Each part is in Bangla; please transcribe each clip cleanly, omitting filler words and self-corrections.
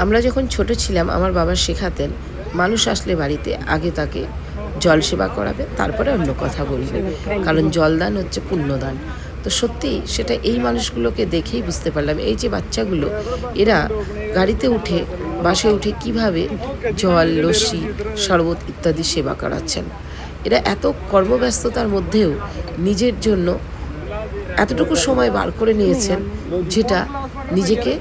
আমরা যখন ছোট ছিলাম আমার বাবা শেখাতেন, মানুষ আসলে বাড়িতে আগে তাকে জল সেবা করাবে, তারপরে অন্য কথা বলবে, কারণ জলদান হচ্ছে পুণ্যদান। তো সত্যি সেটা এই মানুষগুলোকে দেখেই বুঝতে পারলাম। এই যে বাচ্চাগুলো, এরা গাড়িতে উঠে বাসে উঠে কিভাবে জল, লস্যি, শরবত ইত্যাদি সেবা করাচ্ছেন। এরা এত কর্মব্যস্ততার মধ্যেও নিজের জন্য এতটুকু সময় বার করে নিয়েছেন, যেটা নিজেকে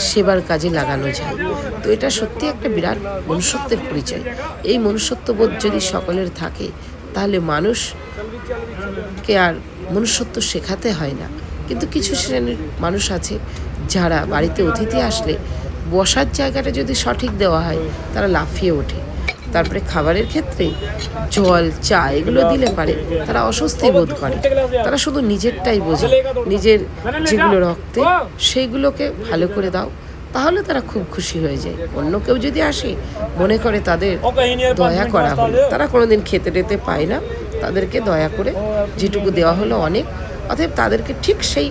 সেবার কাজে লাগানো যায়। তো এটা সত্যি একটা বিরাট মনুষ্যত্বের পরিচয়। এই মনুষ্যত্ববোধ যদি সকলের থাকে, তাহলে মানুষকে আর মনুষ্যত্ব শেখাতে হয় না। কিন্তু কিছু শ্রেণীর মানুষ আছে যারা বাড়িতে অতিথি আসলে বসার জায়গাটা যদি সঠিক দেওয়া হয়, তারা লাফিয়ে ওঠে। তারপরে খাবারের ক্ষেত্রে জল, চা এগুলো দিলে পারে তারা অস্বস্তি বোধ করে। তারা শুধু নিজেরটাই বোঝে, নিজের যেগুলো রক্তে সেইগুলোকে ভালো করে দাও, তাহলে তারা খুব খুশি হয়ে যায়। অন্য কেউ যদি আসে, মনে করে তাদের দয়া করা হলো, তারা কোনোদিন খেতে টেতে পায় না, তাদেরকে দয়া করে যেটুকু দেওয়া হলো অনেক, অতএব তাদেরকে ঠিক সেই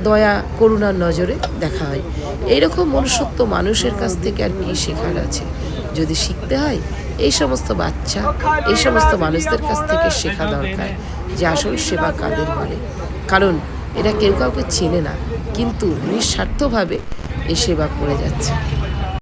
দয়া করুণার নজরে দেখা হয়। এইরকম মনুষ্যত্ব মানুষের কাছ থেকে আর কি শেখার আছে? যদি শিখতে হয়, এই সমস্ত বাচ্চা, এই সমস্ত মানুষদের কাছ থেকে শেখা দরকার যে আসল সেবা কাদের বলে। কারণ এরা কেউ কাউকে চেনে না, কিন্তু নিঃস্বার্থভাবে এই সেবা করে যাচ্ছে।